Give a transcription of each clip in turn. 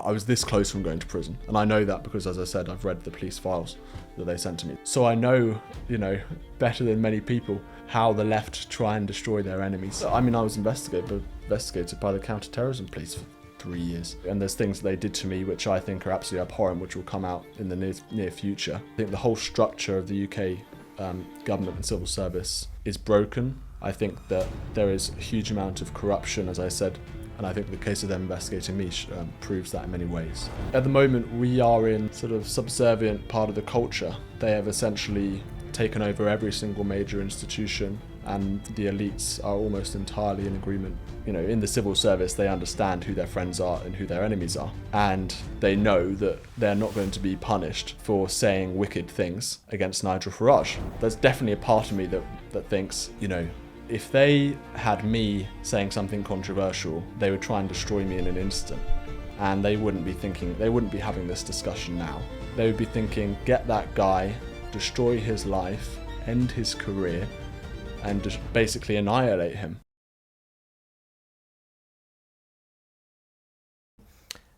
I was this close from going to prison. And I know that because, as I said, I've read the police files that they sent to me. So I know, better than many people, how the left try and destroy their enemies. I mean, I was investigated by the counter-terrorism police for 3 years. And there's things they did to me which I think are absolutely abhorrent, which will come out in the near future. I think the whole structure of the UK government and civil service is broken. I think that there is a huge amount of corruption, as I said, and I think the case of them investigating me proves that in many ways. At the moment, we are in sort of subservient part of the culture. They have essentially taken over every single major institution, and the elites are almost entirely in agreement. In the civil service, they understand who their friends are and who their enemies are. And they know that they're not going to be punished for saying wicked things against Nigel Farage. There's definitely a part of me that thinks, if they had me saying something controversial, they would try and destroy me in an instant. And they wouldn't be having this discussion now. They would be thinking, get that guy, destroy his life, end his career, and just basically annihilate him.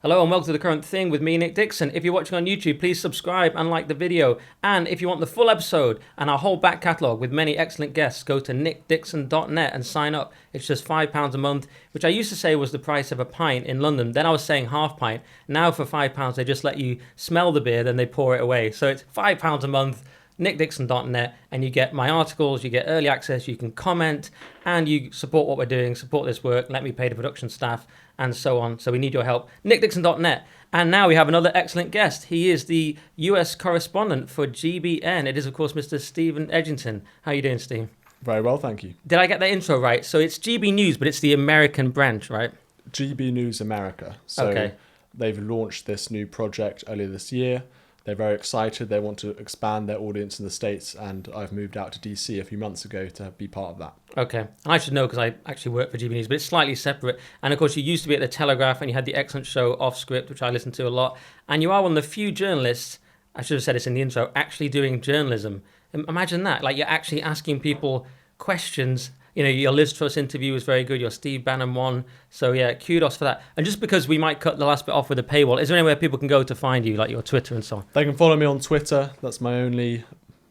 Hello and welcome to The Current Thing with me, Nick Dixon. If you're watching on YouTube, please subscribe and like the video. And if you want the full episode and our whole back catalogue with many excellent guests, go to nickdixon.net and sign up. It's just £5 a month, which I used to say was the price of a pint in London. Then I was saying half pint. Now for £5, they just let you smell the beer, then they pour it away. So it's £5 a month, nickdixon.net, and you get my articles, you get early access, you can comment, and you support what we're doing, support this work, let me pay the production staff, and so on. So we need your help. nickdixon.net. And now we have another excellent guest. He is the US correspondent for GBN. It is, of course, Mr. Stephen Edginton. How are you doing, Steve? Very well, thank you. Did I get that intro right? So it's GB News, but it's the American branch, right? GB News America. So okay. They've launched this new project earlier this year. They're very excited. They want to expand their audience in the States, and I've moved out to DC a few months ago to be part of that. Okay. And I should know because I actually work for GB News, but it's slightly separate. And of course, you used to be at the Telegraph and you had the excellent show Off Script, which I listened to a lot. And you are one of the few journalists, I should have said this in the intro, actually doing journalism. Imagine that. Like, you're actually asking people questions. Your Liz Truss interview was very good. Your Steve Bannon one. So yeah, kudos for that. And just because we might cut the last bit off with a paywall, is there anywhere people can go to find you, like your Twitter and so on? They can follow me on Twitter. That's my only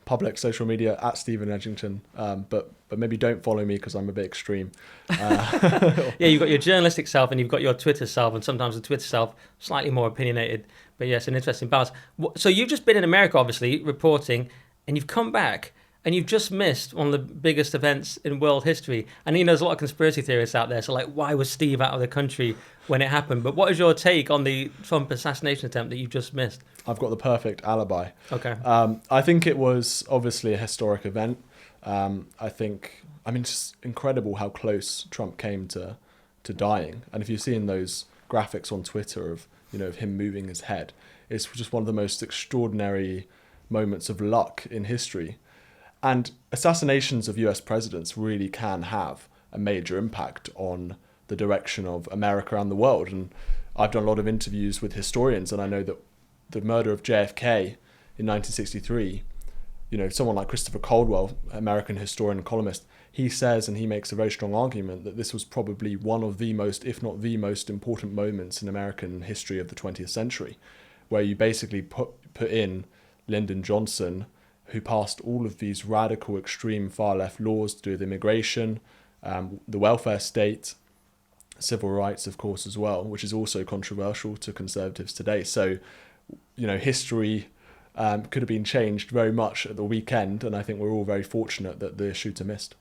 public social media, at Stephen Edginton. But maybe don't follow me because I'm a bit extreme. Yeah, you've got your journalistic self and you've got your Twitter self, and sometimes the Twitter self slightly more opinionated. But yes, an interesting balance. So you've just been in America, obviously, reporting, and you've come back. And you've just missed one of the biggest events in world history. And there's a lot of conspiracy theorists out there. So why was Steve out of the country when it happened? But what is your take on the Trump assassination attempt that you've just missed? I've got the perfect alibi. Okay. I think it was obviously a historic event. It's just incredible how close Trump came to dying. And if you've seen those graphics on Twitter of him moving his head, it's just one of the most extraordinary moments of luck in history. And assassinations of US presidents really can have a major impact on the direction of America and the world. And I've done a lot of interviews with historians, and I know that the murder of JFK in 1963, someone like Christopher Caldwell, American historian and columnist, he says, and he makes a very strong argument, that this was probably one of the most, if not the most important moments in American history of the 20th century, where you basically put in Lyndon Johnson, who passed all of these radical, extreme, far-left laws to do with immigration, the welfare state, civil rights, of course, as well, which is also controversial to conservatives today. So, history could have been changed very much at the weekend, and I think we're all very fortunate that the shooter missed.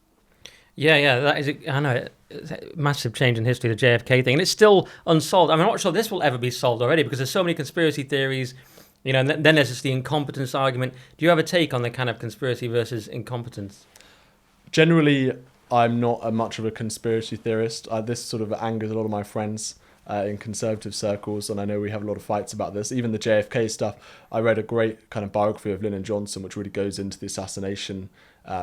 Yeah, that is, I know, it's a massive change in history, the JFK thing, and it's still unsolved. I'm not sure this will ever be solved already because there's so many conspiracy theories. And then there's just the incompetence argument. Do you have a take on the kind of conspiracy versus incompetence? Generally, I'm not much of a conspiracy theorist. This sort of angers a lot of my friends in conservative circles, and I know we have a lot of fights about this. Even the JFK stuff, I read a great kind of biography of Lyndon Johnson, which really goes into the assassination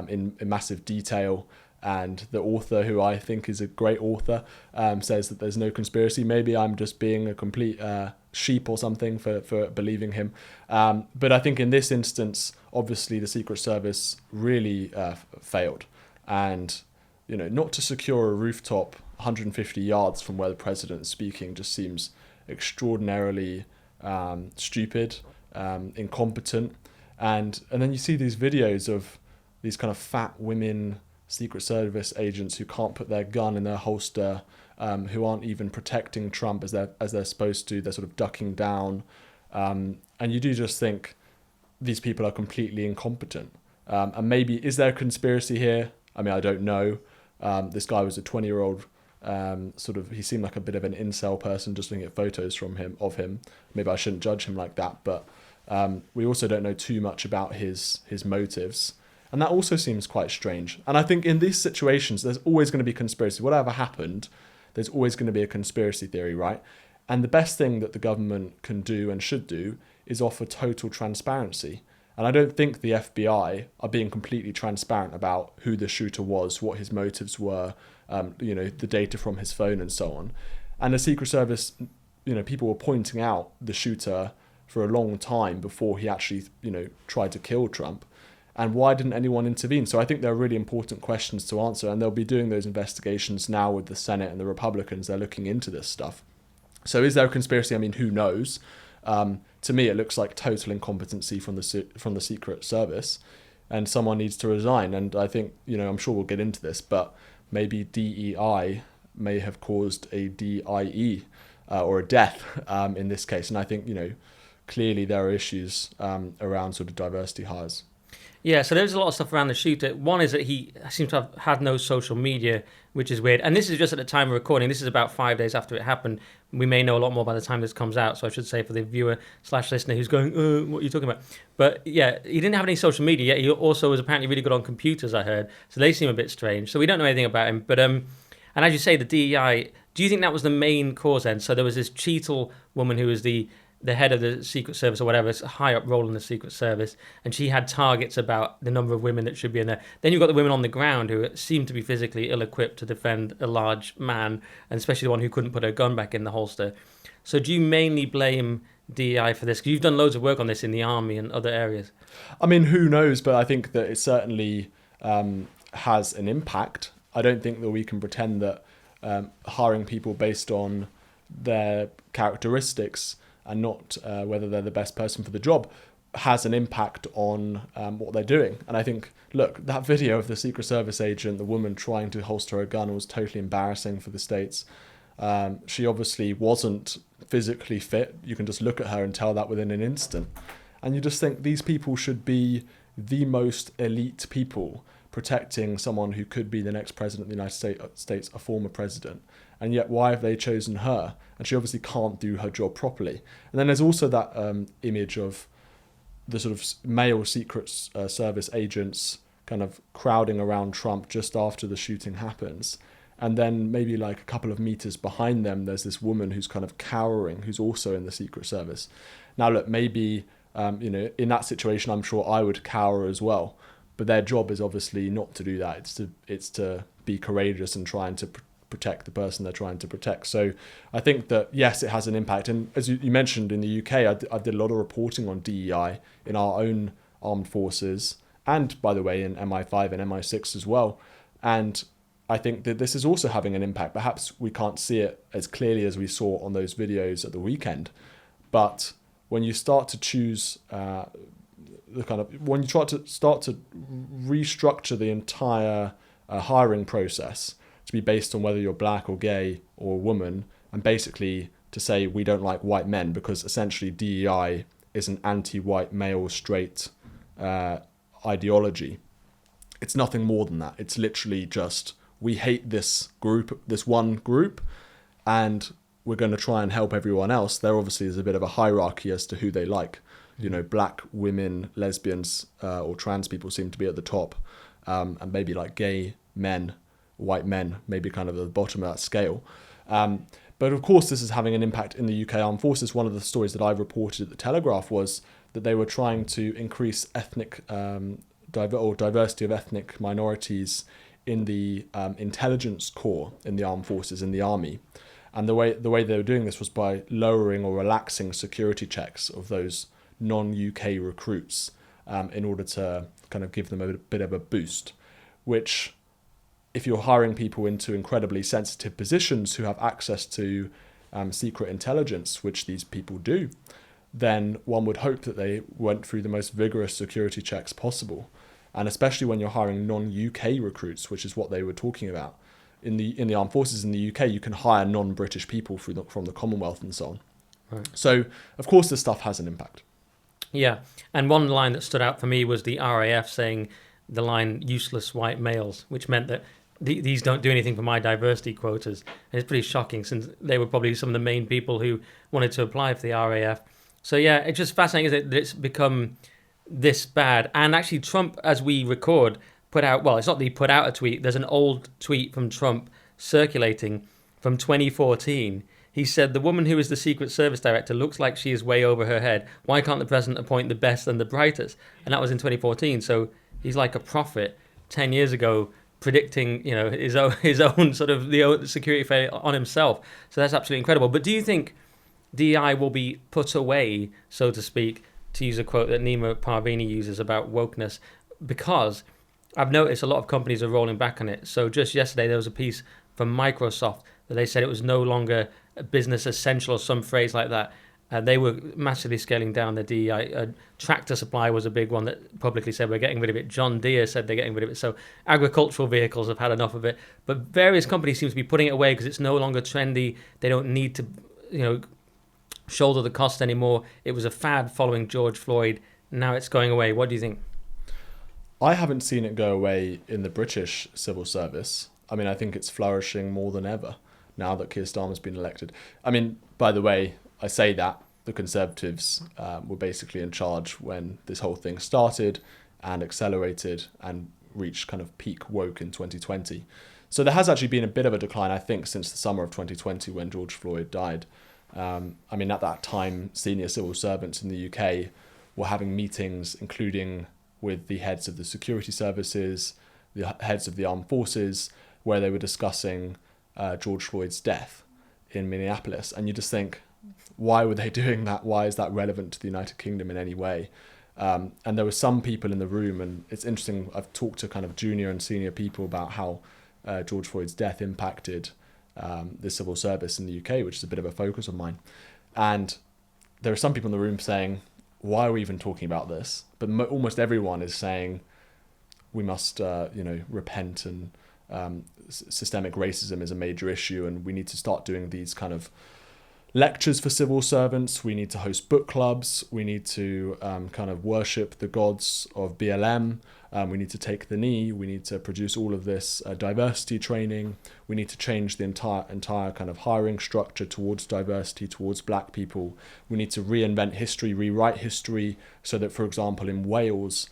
in massive detail. And the author, who I think is a great author, says that there's no conspiracy. Maybe I'm just being a complete sheep or something for believing him. But I think in this instance, obviously the Secret Service really failed. And, not to secure a rooftop 150 yards from where the president is speaking just seems extraordinarily stupid, incompetent, and then you see these videos of these kind of fat women Secret Service agents who can't put their gun in their holster, who aren't even protecting Trump as they're supposed to. They're sort of ducking down, and you do just think these people are completely incompetent. And maybe, is there a conspiracy here? I mean, I don't know. This guy was a 20-year-old. He seemed like a bit of an incel person just looking at photos of him. Maybe I shouldn't judge him like that, but we also don't know too much about his motives. And that also seems quite strange. And I think in these situations, there's always going to be conspiracy. Whatever happened, there's always going to be a conspiracy theory, right? And the best thing that the government can do and should do is offer total transparency. And I don't think the FBI are being completely transparent about who the shooter was, what his motives were, the data from his phone and so on. And the Secret Service, people were pointing out the shooter for a long time before he actually, tried to kill Trump. And why didn't anyone intervene? So I think there are really important questions to answer, and they'll be doing those investigations now with the Senate and the Republicans. They're looking into this stuff. So is there a conspiracy? I mean, who knows? To me, it looks like total incompetency from the Secret Service, and someone needs to resign. And I think, I'm sure we'll get into this, but maybe DEI may have caused a DIE or a death in this case. And I think, clearly there are issues around sort of diversity hires. Yeah, so there's a lot of stuff around the shooter. One is that he seems to have had no social media, which is weird. And this is just at the time of recording. This is about 5 days after it happened. We may know a lot more by the time this comes out. So I should say, for the viewer/listener who's going, what are you talking about? But yeah, he didn't have any social media, yet he also was apparently really good on computers, I heard. So they seem a bit strange. So we don't know anything about him. But and as you say, the DEI, do you think that was the main cause then? So there was this Cheetle woman who was the head of the Secret Service or whatever, it's a high up role in the Secret Service, and she had targets about the number of women that should be in there. Then you've got the women on the ground who seem to be physically ill-equipped to defend a large man, and especially the one who couldn't put her gun back in the holster. So do you mainly blame DEI for this? Because you've done loads of work on this in the army and other areas. I mean, who knows? But I think that it certainly has an impact. I don't think that we can pretend that hiring people based on their characteristics and not whether they're the best person for the job has an impact on what they're doing. And I think, look, that video of the Secret Service agent, the woman trying to holster a gun, was totally embarrassing for the States. She obviously wasn't physically fit. You can just look at her and tell that within an instant. And you just think these people should be the most elite people protecting someone who could be the next president of the United States, a former president. And yet, why have they chosen her? And she obviously can't do her job properly. And then there's also that image of the sort of male Secret Service agents kind of crowding around Trump just after the shooting happens. And then maybe like a couple of meters behind them, there's this woman who's kind of cowering, who's also in the Secret Service. Now, look, maybe, in that situation, I'm sure I would cower as well. But their job is obviously not to do that. It's to be courageous and trying to protect the person they're trying to protect. So I think that, yes, it has an impact. And as you mentioned, in the UK, I did a lot of reporting on DEI in our own armed forces, and by the way, in MI5 and MI6 as well. And I think that this is also having an impact. Perhaps we can't see it as clearly as we saw on those videos at the weekend. But when you start to choose when you start to restructure the entire hiring process to be based on whether you're black or gay or a woman, and basically to say we don't like white men, because essentially DEI is an anti-white male straight ideology. It's nothing more than that. It's literally just, we hate this one group, and we're going to try and help everyone else. There obviously is a bit of a hierarchy as to who they like. Black women, lesbians, or trans people seem to be at the top, and maybe like gay men, white men, maybe kind of at the bottom of that scale. But of course, this is having an impact in the UK Armed Forces. One of the stories that I reported at the Telegraph was that they were trying to increase ethnic diversity of ethnic minorities in the intelligence corps in the armed forces, in the army. And the way they were doing this was by lowering or relaxing security checks of those non-UK recruits in order to kind of give them a bit of a boost, which, if you're hiring people into incredibly sensitive positions who have access to secret intelligence, which these people do, then one would hope that they went through the most vigorous security checks possible. And especially when you're hiring non-UK recruits, which is what they were talking about. In the armed forces in the UK, you can hire non-British people from the Commonwealth and so on. Right. So, of course, this stuff has an impact. Yeah, and one line that stood out for me was the RAF saying the line "useless white males," which meant that these don't do anything for my diversity quotas. And it's pretty shocking, since they were probably some of the main people who wanted to apply for the RAF. So yeah, it's just fascinating, isn't it, that it's become this bad. And actually Trump, as we record, put out, well, it's not that he put out a tweet, there's an old tweet from Trump circulating from 2014. He said, "The woman who is the Secret Service director looks like she is way over her head. Why can't the president appoint the best and the brightest?" And that was in 2014. So he's like a prophet 10 years ago, predicting, his own sort of the security failure on himself. So that's absolutely incredible. But do you think DEI will be put away, so to speak, to use a quote that Nima Parvini uses about wokeness? Because I've noticed a lot of companies are rolling back on it. So just yesterday there was a piece from Microsoft that they said it was no longer a business essential or some phrase like that. They were massively scaling down the DEI. Tractor Supply was a big one that publicly said we're getting rid of it. John Deere said they're getting rid of it. So agricultural vehicles have had enough of it. But various companies seem to be putting it away because it's no longer trendy. They don't need to, shoulder the cost anymore. It was a fad following George Floyd. Now it's going away. What do you think? I haven't seen it go away in the British civil service. I mean, I think it's flourishing more than ever now that Keir Starmer's been elected. I mean, by the way, I say that the Conservatives were basically in charge when this whole thing started and accelerated and reached kind of peak woke in 2020. So there has actually been a bit of a decline, I think, since the summer of 2020 when George Floyd died. I mean, at that time, senior civil servants in the UK were having meetings, including with the heads of the security services, the heads of the armed forces, where they were discussing George Floyd's death in Minneapolis. And you just think, why were they doing that? Why is that relevant to the United Kingdom in any way? And there were some people in the room, and it's interesting, I've talked to kind of junior and senior people about how George Floyd's death impacted the civil service in the UK, which is a bit of a focus of mine. And there are some people in the room saying, why are we even talking about this? But almost everyone is saying we must, repent, and systemic racism is a major issue, and we need to start doing these kind of lectures for civil servants. We need to host book clubs. We need to kind of worship the gods of BLM. We need to take the knee. We need to produce all of this diversity training. We need to change the entire kind of hiring structure towards diversity, towards black people. We need to reinvent history, rewrite history, so that, for example, in Wales,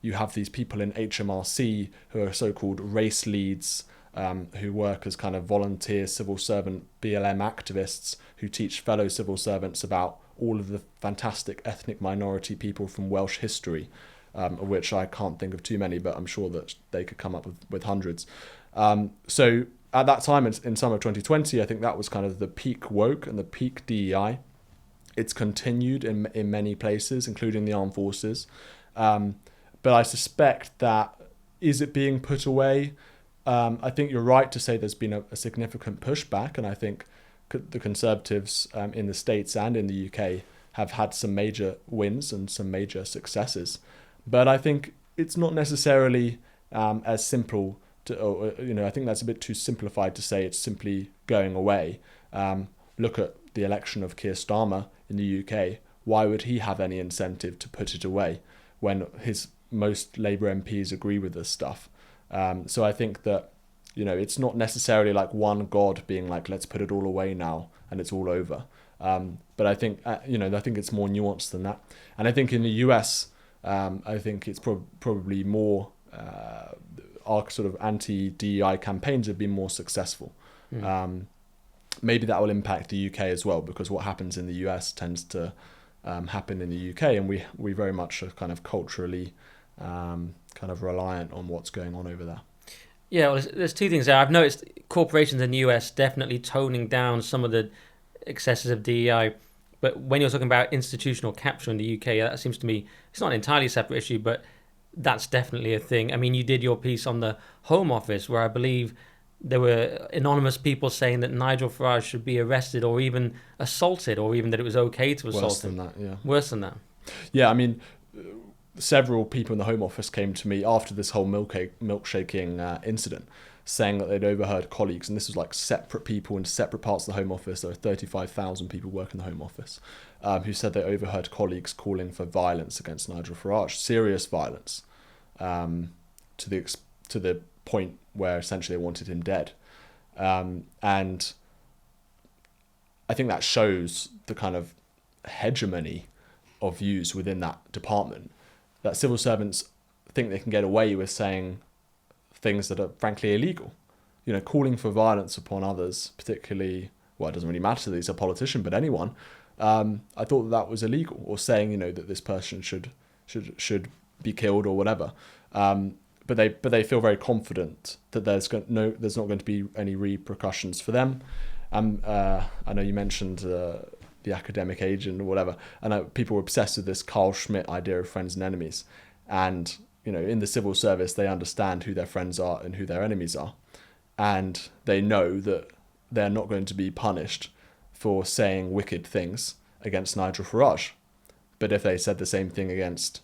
you have these people in HMRC who are so-called race leads, who work as kind of volunteer civil servant BLM activists who teach fellow civil servants about all of the fantastic ethnic minority people from Welsh history, of which I can't think of too many, but I'm sure that they could come up with hundreds. So at that time, in summer of 2020, I think that was kind of the peak woke and the peak DEI. It's continued in many places, including the armed forces. But I suspect that, is it being put away? I think you're right to say there's been a significant pushback, and I think the Conservatives in the States and in the UK have had some major wins and some major successes. But I think it's not necessarily as simple I think that's a bit too simplified to say it's simply going away. Look at the election of Keir Starmer in the UK. Why would he have any incentive to put it away when most Labour MPs agree with this stuff? So I think that, it's not necessarily like one god being like, let's put it all away now and it's all over. But I think, I think it's more nuanced than that. And I think in the US, I think it's probably more, our sort of anti-DEI campaigns have been more successful. Maybe that will impact the UK as well, because what happens in the US tends to happen in the UK, and we very much are kind of culturally kind of reliant on what's going on over there. Yeah, well, there's two things there. I've noticed corporations in the US definitely toning down some of the excesses of DEI. But when you're talking about institutional capture in the UK, that seems to me, it's not an entirely separate issue, but that's definitely a thing. I mean, you did your piece on the Home Office, where I believe there were anonymous people saying that Nigel Farage should be arrested or even assaulted, or even that it was okay to assault Worse him. than that, yeah. Worse than that. Yeah, I mean, several people in the Home Office came to me after this whole milkshaking incident, saying that they'd overheard colleagues, and this was like separate people in separate parts of the Home Office. There are 35,000 people work in the Home Office, who said they overheard colleagues calling for violence against Nigel Farage, serious violence, to the point where essentially they wanted him dead. And I think that shows the kind of hegemony of views within that department, that civil servants think they can get away with saying things that are frankly illegal. You know, calling for violence upon others, particularly, well, it doesn't really matter that he's a politician, but anyone. I thought that was illegal, or saying, you know, that this person should be killed or whatever. But they feel very confident that there's not going to be any repercussions for them. I know you mentioned the academic age and whatever, and people were obsessed with this Carl Schmitt idea of friends and enemies. And, you know, in the civil service, they understand who their friends are and who their enemies are. And they know that they're not going to be punished for saying wicked things against Nigel Farage. But if they said the same thing against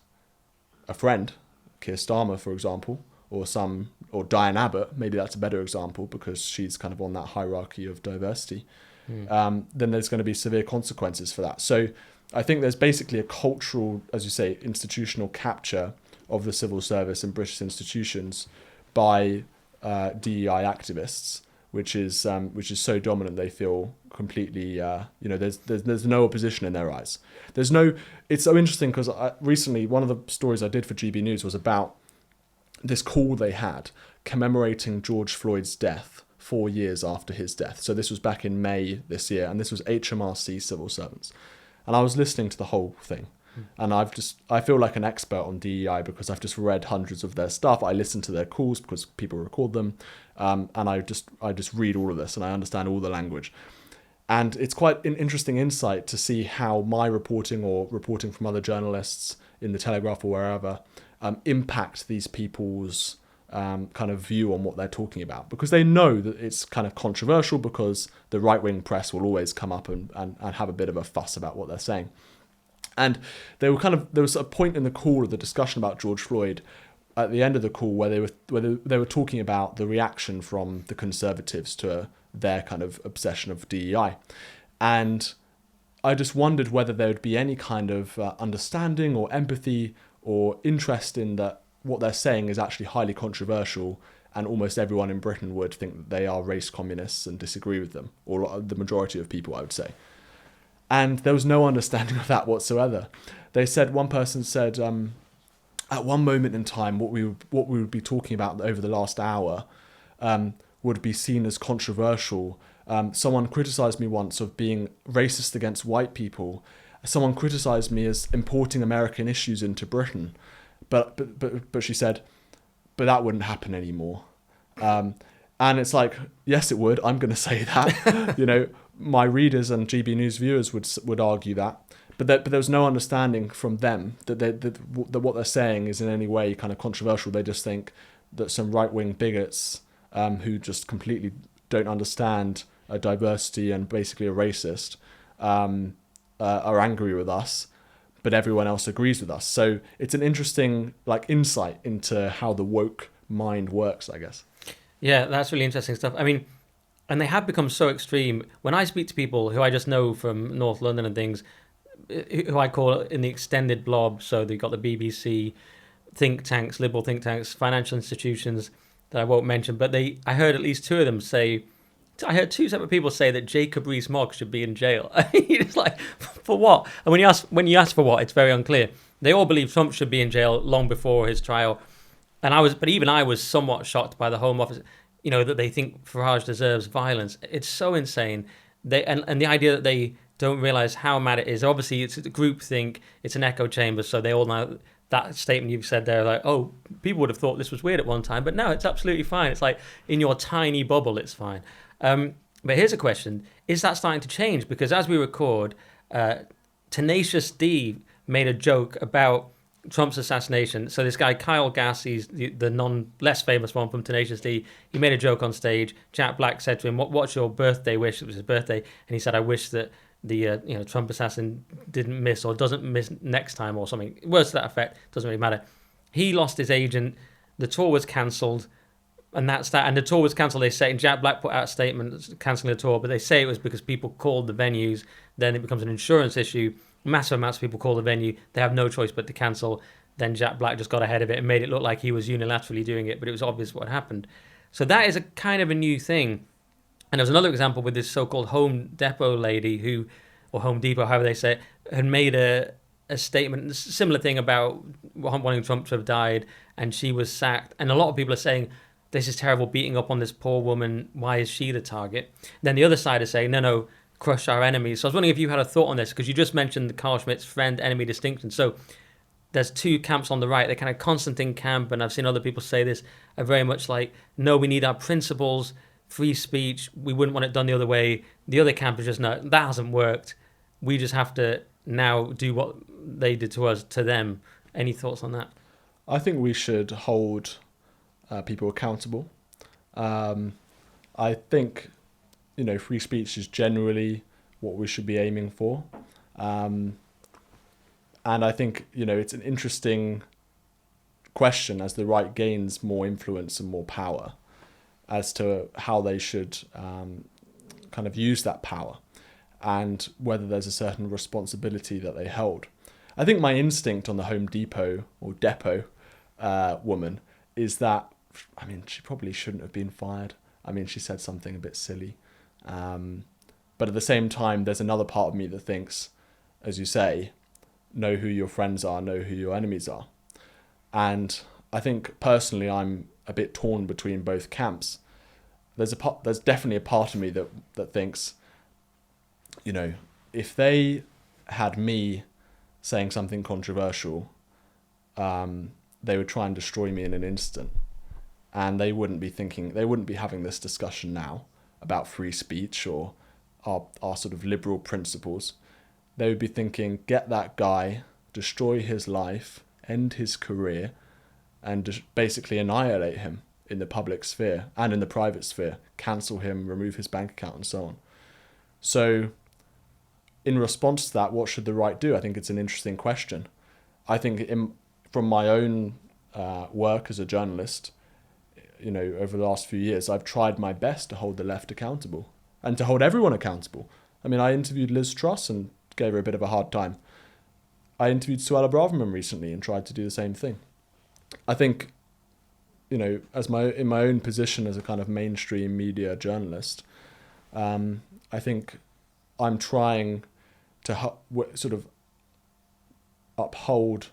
a friend, Keir Starmer, for example, or Diane Abbott, maybe that's a better example because she's kind of on that hierarchy of diversity, then there's going to be severe consequences for that. So I think there's basically a cultural, as you say, institutional capture of the civil service and British institutions by DEI activists, which is so dominant they feel completely, there's no opposition in their eyes. It's so interesting because recently one of the stories I did for GB News was about this call they had commemorating George Floyd's death 4 years after his death. So this was back in May this year, and this was HMRC civil servants. And I was listening to the whole thing. And I feel like an expert on DEI because I've just read hundreds of their stuff. I listen to their calls because people record them. And I just read all of this and I understand all the language. And it's quite an interesting insight to see how my reporting or reporting from other journalists in the Telegraph or wherever impact these people's kind of view on what they're talking about, because they know that it's kind of controversial because the right-wing press will always come up and have a bit of a fuss about what they're saying. And there was a point in the call of the discussion about George Floyd at the end of the call where they were talking about the reaction from the Conservatives to their kind of obsession of DEI. And I just wondered whether there would be any kind of understanding or empathy or interest in that what they're saying is actually highly controversial, and almost everyone in Britain would think that they are race communists and disagree with them, or the majority of people, I would say. And there was no understanding of that whatsoever. One person said, at one moment in time, what we would be talking about over the last hour would be seen as controversial. Someone criticized me once of being racist against white people. Someone criticized me as importing American issues into Britain. But she said, but that wouldn't happen anymore. And it's like, yes, it would. I'm going to say that. You know, my readers and GB News viewers would argue that. But there was no understanding from them that what they're saying is in any way kind of controversial. They just think that some right-wing bigots who just completely don't understand diversity and basically are racist are angry with us, but everyone else agrees with us. So it's an interesting insight into how the woke mind works, I guess. Yeah, that's really interesting stuff. I mean, and they have become so extreme. When I speak to people who I just know from North London and things, who I call in the extended blob, so they've got the BBC, think tanks, liberal think tanks, financial institutions that I won't mention, but I heard at least two of them say, I heard two separate people say that Jacob Rees-Mogg should be in jail. It's like, for what? And when you ask for what, it's very unclear. They all believe Trump should be in jail long before his trial. But even I was somewhat shocked by the Home Office, that they think Farage deserves violence. It's so insane. And the idea that they don't realize how mad it is. Obviously, it's a group think, it's an echo chamber, so they all know that statement you've said there, like, oh, people would have thought this was weird at one time, but no, it's absolutely fine. It's like in your tiny bubble, it's fine. But here's a question. Is that starting to change? Because as we record, Tenacious D made a joke about Trump's assassination. So this guy Kyle Gass, he's the less famous one from Tenacious D. He made a joke on stage. Jack Black said to him, "What's your birthday wish?" It was his birthday, and he said, "I wish that the Trump assassin didn't miss or doesn't miss next time or something." Words to that effect. Doesn't really matter. He lost his agent. The tour was cancelled. And that's that. And the tour was cancelled, they say. And Jack Black put out a statement cancelling the tour, but they say it was because people called the venues. Then it becomes an insurance issue. Massive amounts of people call the venue. They have no choice but to cancel. Then Jack Black just got ahead of it and made it look like he was unilaterally doing it, but it was obvious what happened. So that is a kind of a new thing. And there was another example with this so-called Home Depot lady or Home Depot, however they say it, had made a statement, a similar thing about wanting Trump to have died, and she was sacked. And a lot of people are saying, this is terrible, beating up on this poor woman. Why is she the target? Then the other side is saying, no, crush our enemies. So I was wondering if you had a thought on this, because you just mentioned the Carl Schmitt's friend-enemy distinction. So there's two camps on the right. They're kind of Constantine camp, and I've seen other people say this, are very much like, no, we need our principles, free speech, we wouldn't want it done the other way. The other camp is just, no, that hasn't worked. We just have to now do what they did to us, to them. Any thoughts on that? I think we should hold people accountable. I think, free speech is generally what we should be aiming for. And I think, it's an interesting question as the right gains more influence and more power as to how they should kind of use that power and whether there's a certain responsibility that they hold. I think my instinct on the Home Depot or Depot woman is that, she probably shouldn't have been fired. She said something a bit silly. But at the same time, there's another part of me that thinks, as you say, know who your friends are, know who your enemies are. And I think personally, I'm a bit torn between both camps. There's definitely a part of me that thinks, if they had me saying something controversial, they would try and destroy me in an instant. And they wouldn't be having this discussion now about free speech or our sort of liberal principles. They would be thinking, get that guy, destroy his life, end his career, and just basically annihilate him in the public sphere and in the private sphere, cancel him, remove his bank account, and so on. So in response to that, what should the right do? I think it's an interesting question. I think from my own work as a journalist, over the last few years, I've tried my best to hold the left accountable and to hold everyone accountable. I interviewed Liz Truss and gave her a bit of a hard time. I interviewed Suella Braverman recently and tried to do the same thing. I think, in my own position as a kind of mainstream media journalist, I think I'm trying to sort of uphold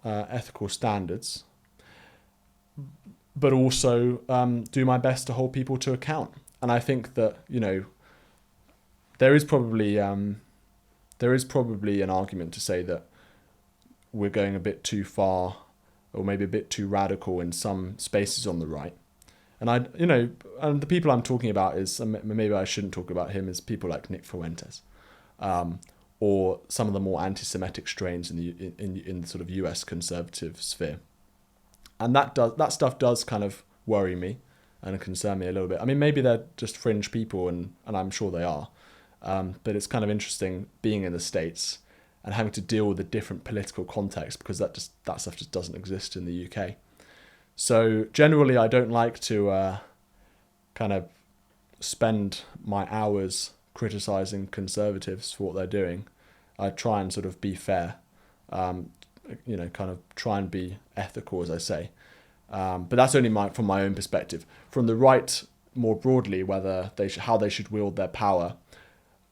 ethical standards, but also do my best to hold people to account. And I think that, there is probably an argument to say that we're going a bit too far or maybe a bit too radical in some spaces on the right. And and the people I'm talking about is, maybe I shouldn't talk about him, is people like Nick Fuentes, or some of the more anti-Semitic strains in the sort of US conservative sphere. And that stuff does kind of worry me and concern me a little bit. That they're just fringe people, and I'm sure they are. But it's kind of interesting being in the States and having to deal with a different political context, because that stuff just doesn't exist in the UK. So generally, I don't like to kind of spend my hours criticizing conservatives for what they're doing. I try and sort of be fair, kind of try and be ethical, as I say. But that's only from my own perspective. From the right, more broadly, how they should wield their power,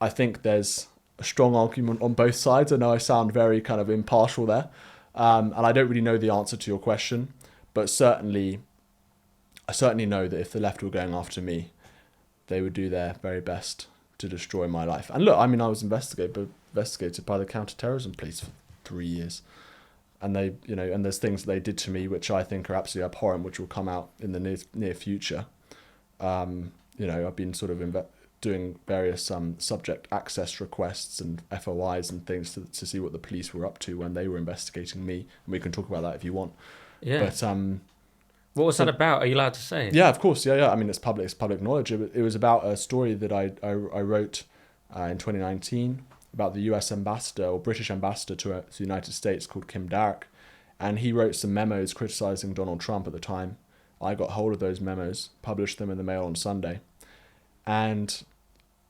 I think there's a strong argument on both sides. I know I sound very kind of impartial there, and I don't really know the answer to your question, but I certainly know that if the left were going after me, they would do their very best to destroy my life. And look, I was investigated by the counter-terrorism police for 3 years. And they, and there's things that they did to me which I think are absolutely abhorrent, which will come out in the near future. I've been sort of doing various subject access requests and FOIs and things to see what the police were up to when they were investigating me. And we can talk about that if you want. Yeah. But what was that about? Are you allowed to say? Yeah, of course. Yeah. I mean, it's public knowledge. It was about a story that I wrote in 2019 about the US ambassador or British ambassador to the United States called Kim Darroch. And he wrote some memos criticizing Donald Trump at the time. I got hold of those memos, published them in the Mail on Sunday. And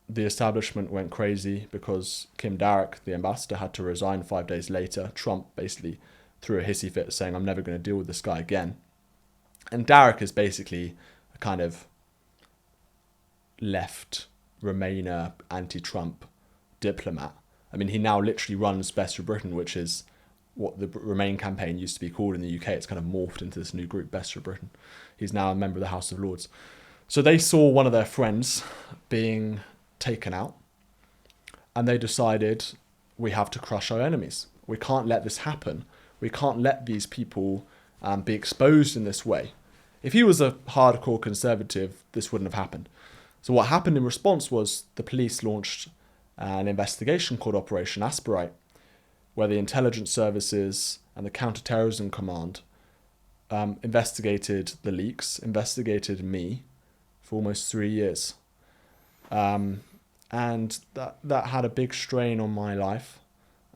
the establishment went crazy because Kim Darroch, the ambassador, had to resign 5 days later. Trump basically threw a hissy fit saying, I'm never going to deal with this guy again. And Darroch is basically a kind of left Remainer, anti-Trump diplomat. I mean, he now literally runs Best for Britain, which is what the Remain campaign used to be called in the UK. It's kind of morphed into this new group, Best for Britain. He's now a member of the House of Lords. So they saw one of their friends being taken out, and they decided, we have to crush our enemies. We can't let this happen. We can't let these people be exposed in this way. If he was a hardcore conservative, this wouldn't have happened. So what happened in response was the police launched an investigation called Operation Asperite, where the intelligence services and the Counterterrorism Command investigated the leaks, investigated me for almost 3 years. And that had a big strain on my life.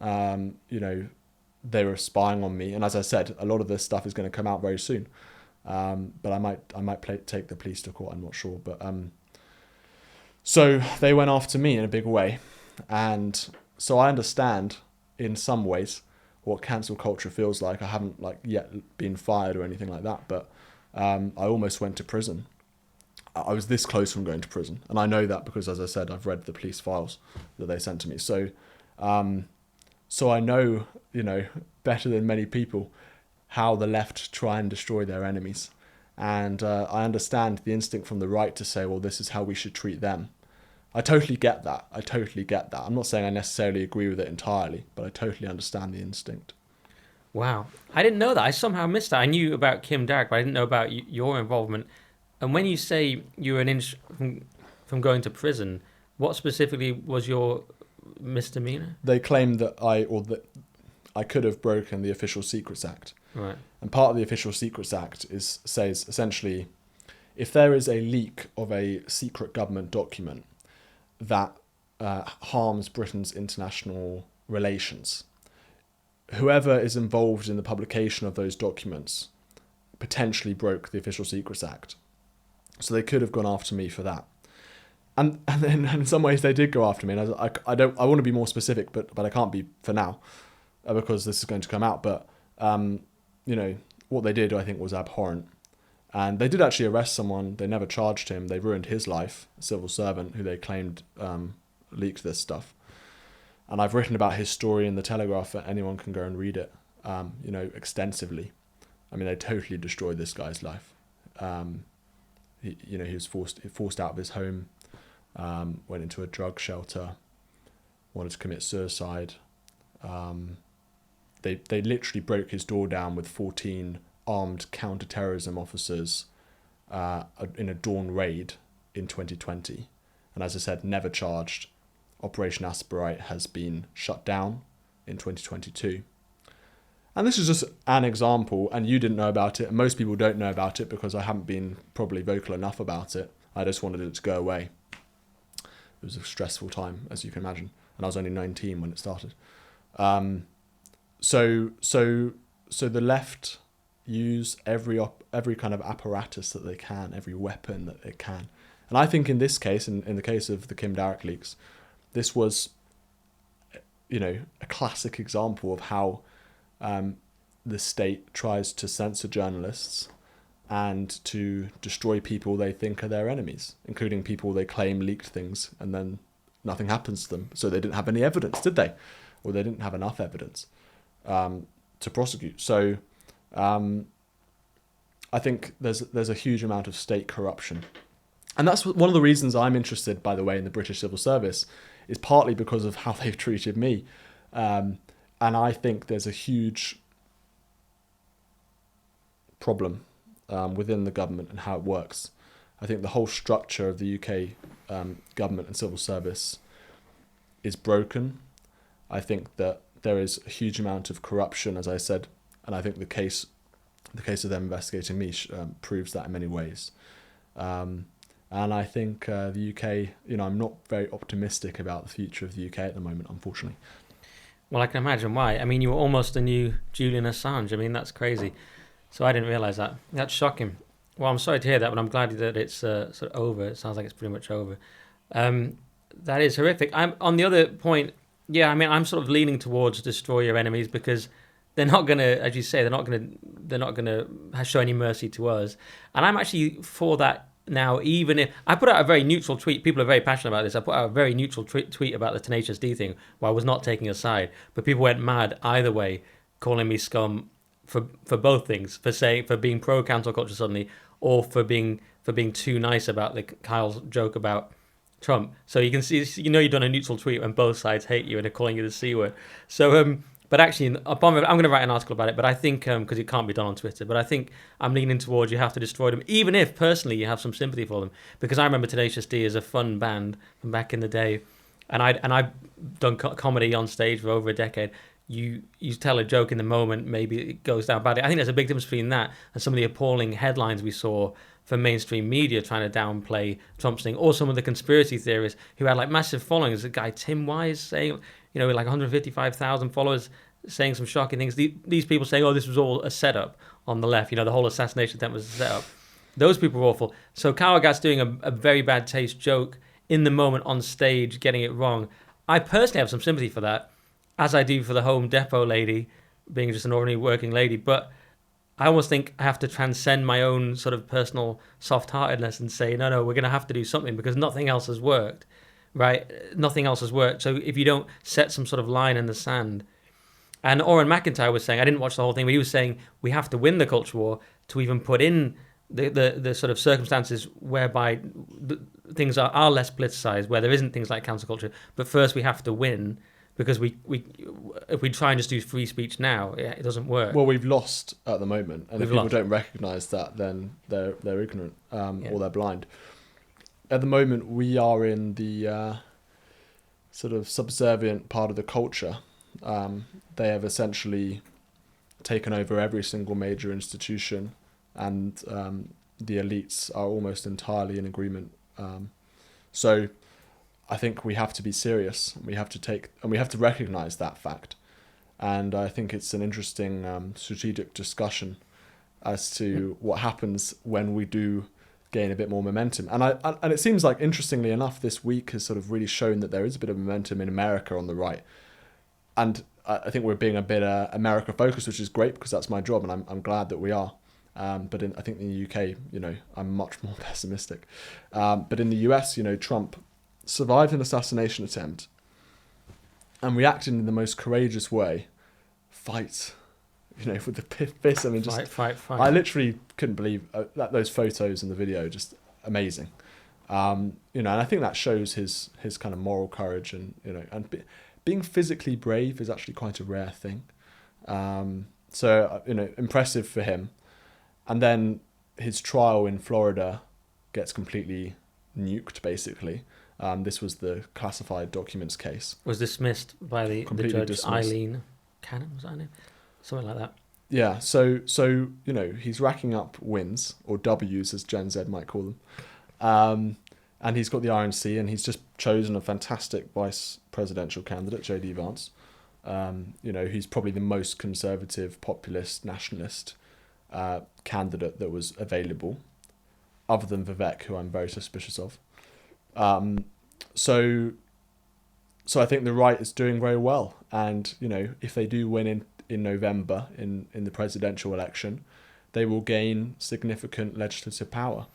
They were spying on me. And as I said, a lot of this stuff is going to come out very soon. But I might take the police to court, I'm not sure. But so they went after me in a big way. And so I understand in some ways what cancel culture feels like. I haven't yet been fired or anything like that, but I almost went to prison. I was this close from going to prison, and I know that because, as I said, I've read the police files that they sent to me. So I know, better than many people how the left try and destroy their enemies, and I understand the instinct from the right to say, well, this is how we should treat them. I totally get that. I'm not saying I necessarily agree with it entirely, but I totally understand the instinct. Wow. I didn't know that. I somehow missed that. I knew about Kim Darroch, but I didn't know about your involvement. And when you say you were an inch from going to prison, what specifically was your misdemeanor? They claimed that I could have broken the Official Secrets Act. Right. And part of the Official Secrets Act says essentially, if there is a leak of a secret government document that harms Britain's international relations, whoever is involved in the publication of those documents potentially broke the Official Secrets Act. So they could have gone after me for that. And then in some ways they did go after me. And I want to be more specific, but I can't be for now because this is going to come out. But, what they did, I think, was abhorrent. And they did actually arrest someone. They never charged him. They ruined his life, a civil servant who they claimed leaked this stuff. And I've written about his story in The Telegraph. Anyone can go and read it, extensively. I mean, they totally destroyed this guy's life. He was forced out of his home, went into a drug shelter, wanted to commit suicide. They literally broke his door down with 14 armed counter-terrorism officers in a dawn raid in 2020. And as I said, never charged. Operation Asperite has been shut down in 2022. And this is just an example, and you didn't know about it, and most people don't know about it because I haven't been probably vocal enough about it. I just wanted it to go away. It was a stressful time, as you can imagine, and I was only 19 when it started. So the left use every kind of apparatus that they can, every weapon that they can. And I think in this case, in the case of the Kim Darroch leaks, this was, a classic example of how the state tries to censor journalists and to destroy people they think are their enemies, including people they claim leaked things, and then nothing happens to them. So they didn't have any evidence, did they? Or they didn't have enough evidence to prosecute. So I think there's a huge amount of state corruption. And that's one of the reasons I'm interested, by the way, in the British Civil Service, is partly because of how they've treated me. And I think there's a huge problem within the government and how it works. I think the whole structure of the UK government and civil service is broken. I think that there is a huge amount of corruption, as I said, and I think the case of them investigating me proves that in many ways. And I think the UK, I'm not very optimistic about the future of the UK at the moment, unfortunately. Well, I can imagine why. I mean, you were almost the new Julian Assange. I mean, that's crazy. So I didn't realise that. That's shocking. Well, I'm sorry to hear that, but I'm glad that it's sort of over. It sounds like it's pretty much over. That is horrific. I'm on the other point. Yeah, I mean, I'm sort of leaning towards destroy your enemies because they're not going to, as you say, they're not going to show any mercy to us. And I'm actually for that now. Even if I put out a very neutral tweet, people are very passionate about this. I put out a very neutral tweet about the Tenacious D thing, where I was not taking a side, but people went mad either way, calling me scum for both things, for being pro cancel culture suddenly, or for being too nice about the Kyle's joke about Trump. So you can see, you've done a neutral tweet when both sides hate you and are calling you the C word. So, but actually, I'm going to write an article about it. But I think, because it can't be done on Twitter, but I think I'm leaning towards you have to destroy them, even if personally you have some sympathy for them. Because I remember Tenacious D as a fun band from back in the day, and I've done comedy on stage for over a decade. You tell a joke in the moment, maybe it goes down badly. I think there's a big difference between that and some of the appalling headlines we saw from mainstream media trying to downplay Trump's thing, or some of the conspiracy theorists who had like massive followings. The guy Tim Wise saying, like 155,000 followers, saying some shocking things. These people saying, oh, this was all a setup on the left. The whole assassination attempt was a setup. Those people were awful. So Cowardgat's doing a very bad taste joke in the moment on stage, getting it wrong. I personally have some sympathy for that, as I do for the Home Depot lady being just an ordinary working lady. But I almost think I have to transcend my own sort of personal soft-heartedness and say, no, we're going to have to do something because nothing else has worked, right? Nothing else has worked. So if you don't set some sort of line in the sand. And Oren McIntyre was saying, I didn't watch the whole thing, but he was saying we have to win the culture war to even put in the sort of circumstances whereby things are less politicized, where there isn't things like cancel culture. But first we have to win. Because if we try and just do free speech now, it doesn't work. Well, we've lost at the moment, and if people don't recognise that, then they're ignorant or they're blind. At the moment, we are in the sort of subservient part of the culture. They have essentially taken over every single major institution, and the elites are almost entirely in agreement. So I think we have to be serious. We have to recognise that fact, and I think it's an interesting strategic discussion as to what happens when we do gain a bit more momentum. And it seems like, interestingly enough, this week has sort of really shown that there is a bit of momentum in America on the right, and I think we're being a bit America focused, which is great because that's my job, and I'm glad that we are. But I think in the UK, I'm much more pessimistic. But in the US, Trump survived an assassination attempt and reacted in the most courageous way. Fight, with the fist. I mean, just fight. I literally couldn't believe those photos and the video. Just amazing. And I think that shows his kind of moral courage, and being physically brave is actually quite a rare thing. So impressive for him. And then his trial in Florida gets completely nuked, basically. This was the classified documents case. Was dismissed by the judge, dismissed. Eileen Cannon, was that her name? Something like that. Yeah, so he's racking up wins, or W's as Gen Z might call them. And he's got the RNC, and he's just chosen a fantastic vice presidential candidate, J.D. Vance. He's probably the most conservative, populist, nationalist candidate that was available, other than Vivek, who I'm very suspicious of. So I think the right is doing very well, and if they do win in November in the presidential election, they will gain significant legislative power.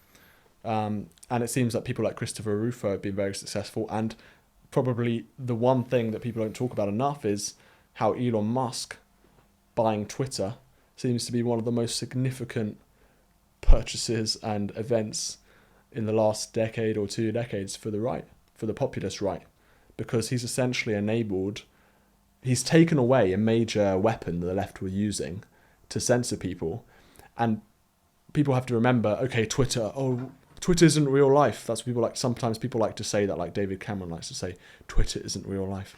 And it seems that people like Christopher Rufo have been very successful, and probably the one thing that people don't talk about enough is how Elon Musk buying Twitter seems to be one of the most significant purchases and events in the last decade or 2 decades for the right, for the populist right, because he's essentially he's taken away a major weapon that the left were using to censor people. And people have to remember, okay, Twitter, Twitter isn't real life. That's what people like. Sometimes people like to say that, like David Cameron likes to say, Twitter isn't real life.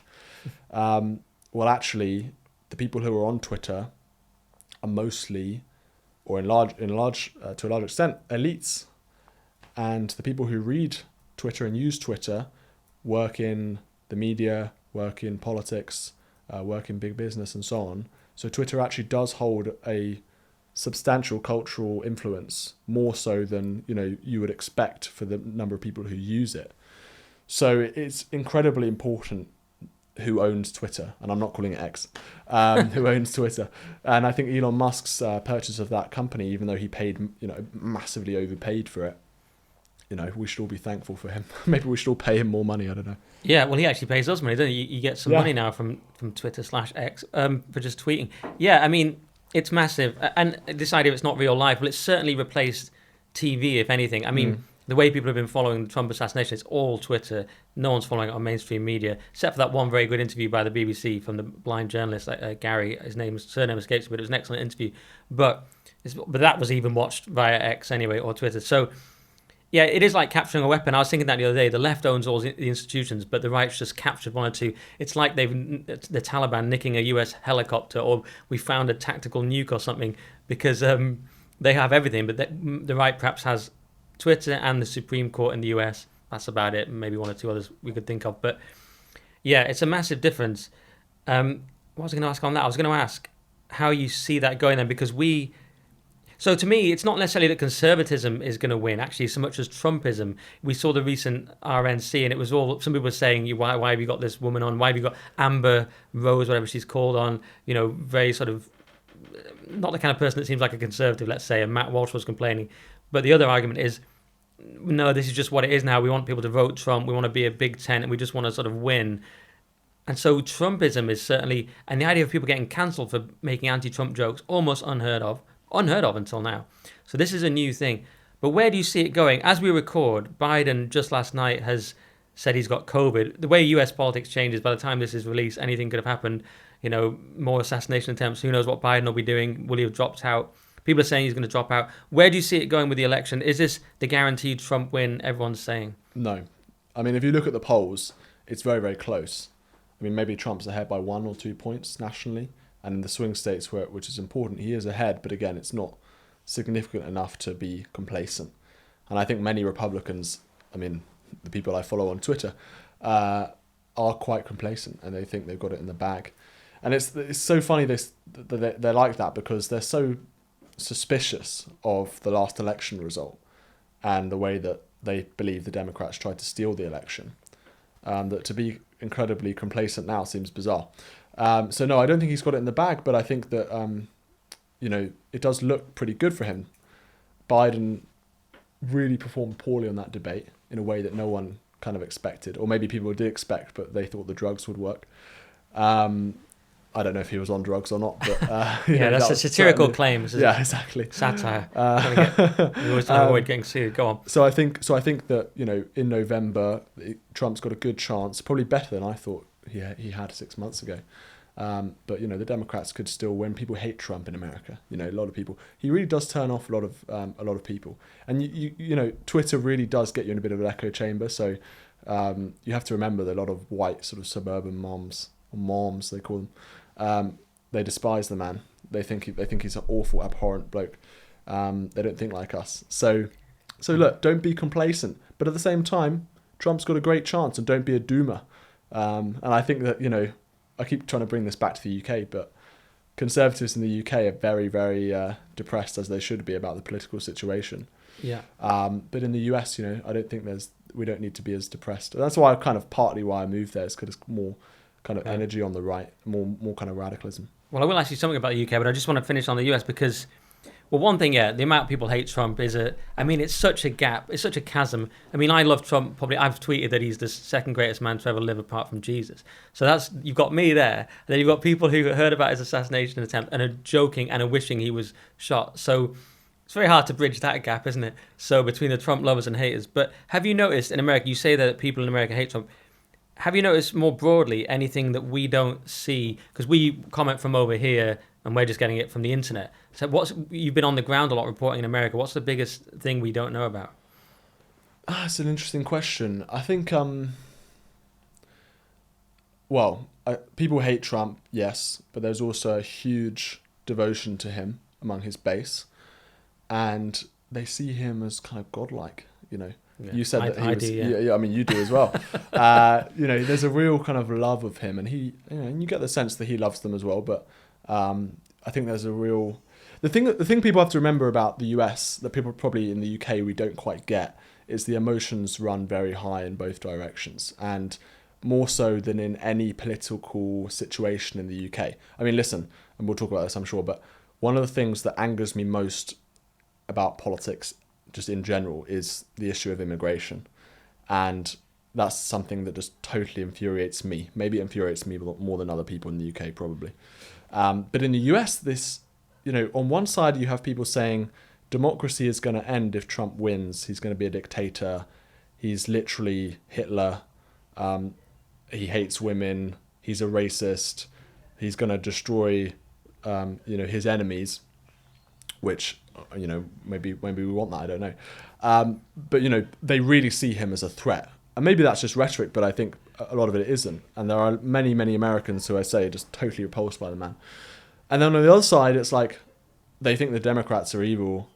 Well, actually, the people who are on Twitter are mostly, or to a large extent, elites. And the people who read Twitter and use Twitter work in the media, work in politics, work in big business and so on. So Twitter actually does hold a substantial cultural influence, more so than you would expect for the number of people who use it. So it's incredibly important who owns Twitter, and I'm not calling it X, who owns Twitter. And I think Elon Musk's purchase of that company, even though he paid, massively overpaid for it, we should all be thankful for him. Maybe we should all pay him more money. I don't know. Yeah, well, he actually pays us money, doesn't he? You get some money now from Twitter/X for just tweeting. Yeah, I mean, it's massive. And this idea of it's not real life, well, it's certainly replaced TV, if anything. I mean, the way people have been following the Trump assassination, it's all Twitter. No one's following it on mainstream media, except for that one very good interview by the BBC from the blind journalist, Gary. His surname escapes me, but it was an excellent interview. But that was even watched via X anyway, or Twitter. So, yeah, it is like capturing a weapon. I was thinking that the other day. The left owns all the institutions, but the right's just captured one or two. It's like the Taliban nicking a US helicopter, or we found a tactical nuke or something, because they have everything. But the right perhaps has Twitter and the Supreme Court in the US. That's about it. Maybe one or two others we could think of. But yeah, it's a massive difference. What was I going to ask on that? I was going to ask how you see that going then, because so to me, it's not necessarily that conservatism is going to win, actually, so much as Trumpism. We saw the recent RNC, and it was all, some people were saying, why have you got this woman on? Why have you got Amber Rose, whatever she's called, on? Very sort of, not the kind of person that seems like a conservative, let's say, and Matt Walsh was complaining. But the other argument is, no, this is just what it is now. We want people to vote Trump. We want to be a big tent, and we just want to sort of win. And so Trumpism is certainly, and the idea of people getting cancelled for making anti-Trump jokes, almost unheard of until now. So this is a new thing. But where do you see it going? As we record, Biden just last night has said he's got COVID. The way US politics changes, by the time this is released, anything could have happened. More assassination attempts. Who knows what Biden will be doing? Will he have dropped out? People are saying he's going to drop out. Where do you see it going with the election? Is this the guaranteed Trump win everyone's saying? No. I mean, if you look at the polls, it's very, very close. I mean, maybe Trump's ahead by 1 or 2 points nationally. And in the swing states, which is important, he is ahead. But again, it's not significant enough to be complacent. And I think many Republicans, I mean, the people I follow on Twitter, are quite complacent, and they think they've got it in the bag. And it's so funny they're like that, because they're so suspicious of the last election result and the way that they believe the Democrats tried to steal the election, that to be incredibly complacent now seems bizarre. So no, I don't think he's got it in the bag, but I think that it does look pretty good for him. Biden really performed poorly on that debate in a way that no one kind of expected, or maybe people did expect, but they thought the drugs would work. I don't know if he was on drugs or not, but that's a satirical claim. Yeah, exactly. Satire. We always try to avoid getting sued. Go on. So I think that in November, Trump's got a good chance, probably better than I thought he had 6 months ago. But the Democrats could still win. People hate Trump in America. A lot of people. He really does turn off a lot of people. And you Twitter really does get you in a bit of an echo chamber. So you have to remember that a lot of white sort of suburban moms they call them. They despise the man. They think he's an awful, abhorrent bloke. They don't think like us. So look, don't be complacent. But at the same time, Trump's got a great chance, and don't be a doomer. And I think that I keep trying to bring this back to the UK, but conservatives in the UK are very, very depressed, as they should be, about the political situation. Yeah. But in the US, I don't think we don't need to be as depressed. And that's why partly why I moved there, is because it's more kind of energy on the right, more kind of radicalism. Well, I will ask you something about the UK, but I just want to finish on the US because, well, one thing, the amount of people hate Trump it's such a gap, it's such a chasm. I mean, I love Trump, probably, I've tweeted that he's the second greatest man to ever live apart from Jesus. So you've got me there, and then you've got people who heard about his assassination attempt and are joking and are wishing he was shot. So it's very hard to bridge that gap, isn't it? So between the Trump lovers and haters. But have you noticed in America, you say that people in America hate Trump, have you noticed more broadly anything that we don't see? Because we comment from over here and we're just getting it from the internet. So you've been on the ground a lot reporting in America. What's the biggest thing we don't know about? It's an interesting question. I think, people hate Trump, yes, but there's also a huge devotion to him among his base, and they see him as kind of godlike. Yeah. You said that he I was. do, yeah. Yeah, I mean, you do as well. There's a real kind of love of him, and and you get the sense that he loves them as well. But I think there's a real. The thing people have to remember about the US that people probably in the UK we don't quite get is the emotions run very high in both directions, and more so than in any political situation in the UK. I mean, listen, and we'll talk about this, I'm sure, but one of the things that angers me most about politics, just in general, is the issue of immigration, and that's something that just totally infuriates me. Maybe it infuriates me more than other people in the UK, probably. But in the US, on one side you have people saying democracy is going to end if Trump wins. He's going to be a dictator. He's literally Hitler. He hates women. He's a racist. He's going to destroy, his enemies, which, maybe we want that. I don't know. But they really see him as a threat. And maybe that's just rhetoric, but I think a lot of it isn't. And there are many, many Americans who I say are just totally repulsed by the man. And then on the other side, it's like they think the Democrats are evil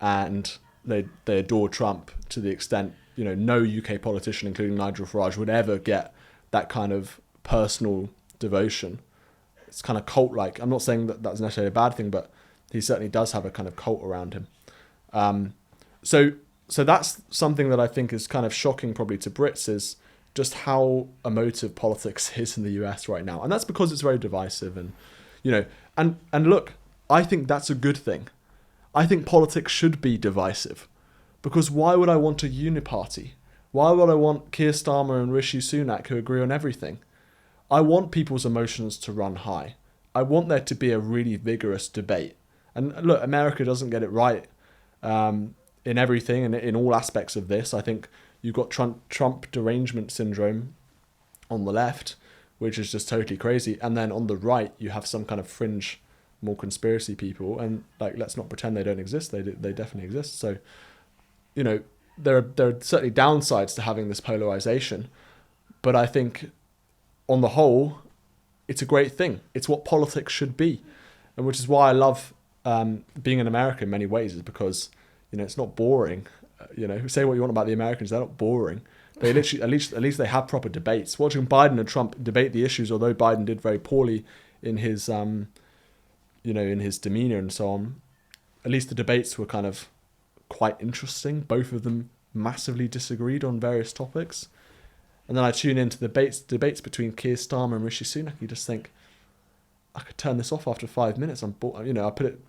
and they adore Trump to the extent, no UK politician, including Nigel Farage, would ever get that kind of personal devotion. It's kind of cult-like. I'm not saying that that's necessarily a bad thing, but he certainly does have a kind of cult around him. So that's something that I think is kind of shocking probably to Brits, is just how emotive politics is in the US right now. And that's because it's very divisive and, and look, I think that's a good thing. I think politics should be divisive, because why would I want a uniparty? Why would I want Keir Starmer and Rishi Sunak who agree on everything? I want people's emotions to run high. I want there to be a really vigorous debate. And look, America doesn't get it right in everything and in all aspects of this. I think you've got Trump derangement syndrome on the left, which is just totally crazy. And then on the right, you have some kind of fringe, more conspiracy people. And let's not pretend they don't exist. They definitely exist. So, there are certainly downsides to having this polarization. But I think on the whole, it's a great thing. It's what politics should be. And which is why I love being an American in many ways, is because, it's not boring. Say what you want about the Americans, they're not boring. They literally, at least they have proper debates. Watching Biden and Trump debate the issues, although Biden did very poorly in his, in his demeanor and so on, at least the debates were kind of quite interesting. Both of them massively disagreed on various topics. And then I tune into the debates between Keir Starmer and Rishi Sunak. You just think, I could turn this off after 5 minutes. I'm bored. I put it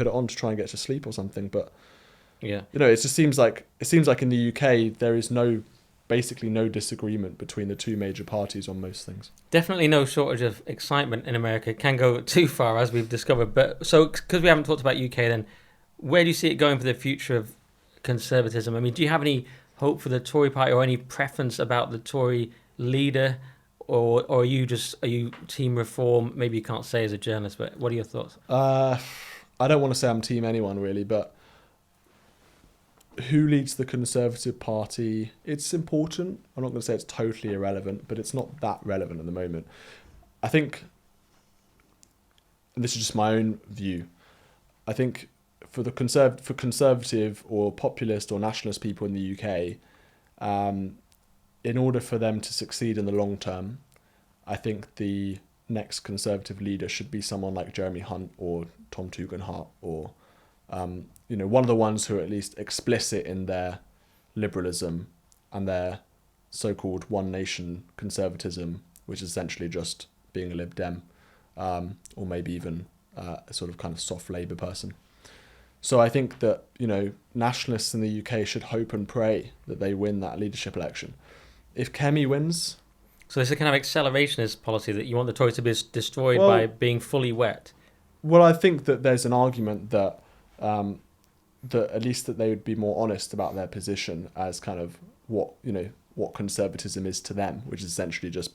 on to try and get to sleep or something. But yeah, it just seems like in the UK there is basically no disagreement between the two major parties on most things. Definitely no shortage of excitement in America. It can go too far, as we've discovered. But so, because we haven't talked about UK, then where do you see it going for the future of conservatism? I mean, do you have any hope for the Tory party or any preference about the Tory leader, or are you team reform? Maybe you can't say as a journalist, but what are your thoughts? I don't want to say I'm team anyone really, but who leads the Conservative Party? It's important. I'm not going to say it's totally irrelevant, but it's not that relevant at the moment. I think, and this is just my own view, I think for conservative or populist or nationalist people in the UK, in order for them to succeed in the long term, I think the next Conservative leader should be someone like Jeremy Hunt or Tom Tugendhat or one of the ones who are at least explicit in their liberalism and their so-called one nation conservatism, which is essentially just being a Lib Dem, or maybe even a sort of kind of soft Labour person. So I think that, nationalists in the UK should hope and pray that they win that leadership election. If Kemi wins... So it's a kind of accelerationist policy that you want the Tories to be destroyed by being fully wet. Well, I think that there's an argument that that at least that they would be more honest about their position as kind of what conservatism is to them, which is essentially just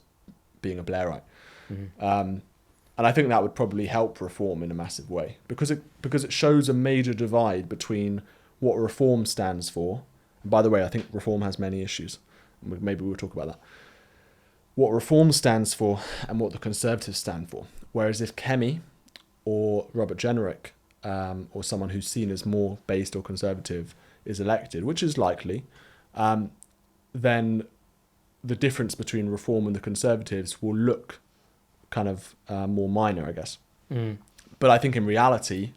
being a Blairite. Mm-hmm. And I think that would probably help reform in a massive way, because it shows a major divide between what reform stands for And by the way, I think reform has many issues. Maybe we'll talk about that. What reform stands for and what the Conservatives stand for. Whereas if Kemi or Robert Jenrick, or someone who's seen as more based or conservative, is elected, which is likely, then the difference between reform and the Conservatives will look kind of more minor, I guess. But I think in reality,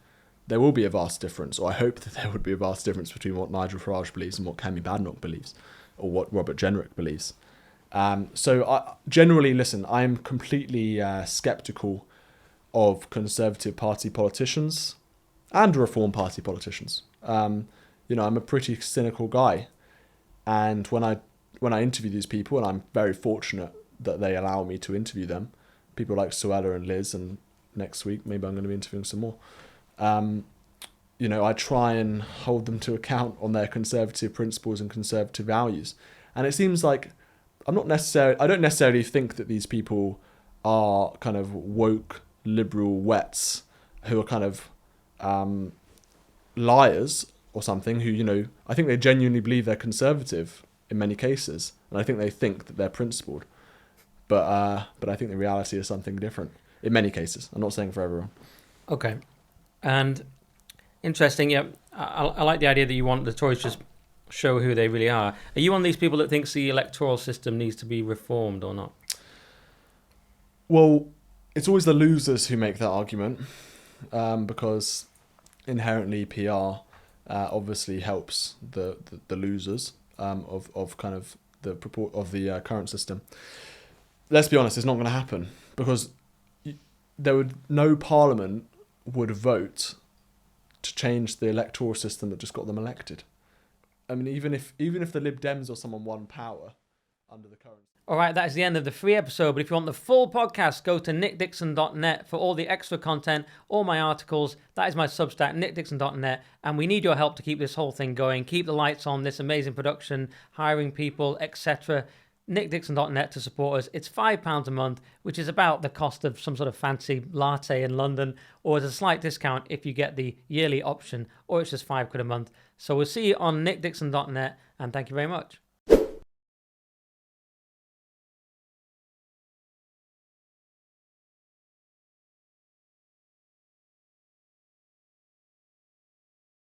there will be a vast difference, or I hope that there would be a vast difference between what Nigel Farage believes and what Kemi Badenoch believes, or what Robert Jenrick believes. Generally, listen, I'm completely sceptical of Conservative Party politicians and Reform Party politicians. I'm a pretty cynical guy. And when I interview these people, and I'm very fortunate that they allow me to interview them, people like Suella and Liz, and next week maybe I'm going to be interviewing some more. I try and hold them to account on their conservative principles and conservative values. And it seems like I don't necessarily think that these people are kind of woke liberal wets who are kind of liars or something, who, I think they genuinely believe they're conservative in many cases, and I think they think that they're principled. But I think the reality is something different in many cases. I'm not saying for everyone. Okay. And interesting, yeah, I like the idea that you want the Tories to just show who they really are. Are you one of these people that thinks the electoral system needs to be reformed or not? Well, it's always the losers who make that argument, because inherently PR obviously helps the losers of kind of the purport of the current system. Let's be honest, it's not going to happen, because no parliament would vote to change the electoral system that just got them elected. I mean, even if the Lib Dems or someone won power under the current... All right, that is the end of the free episode. But if you want the full podcast, go to nickdixon.net for all the extra content, all my articles. That is my Substack, nickdixon.net. And we need your help to keep this whole thing going, keep the lights on, this amazing production, hiring people, etc. nickdixon.net to support us. It's £5 a month, which is about the cost of some sort of fancy latte in London, or as a slight discount if you get the yearly option, or it's just £5 a month. So we'll see you on nickdixon.net, and thank you very much.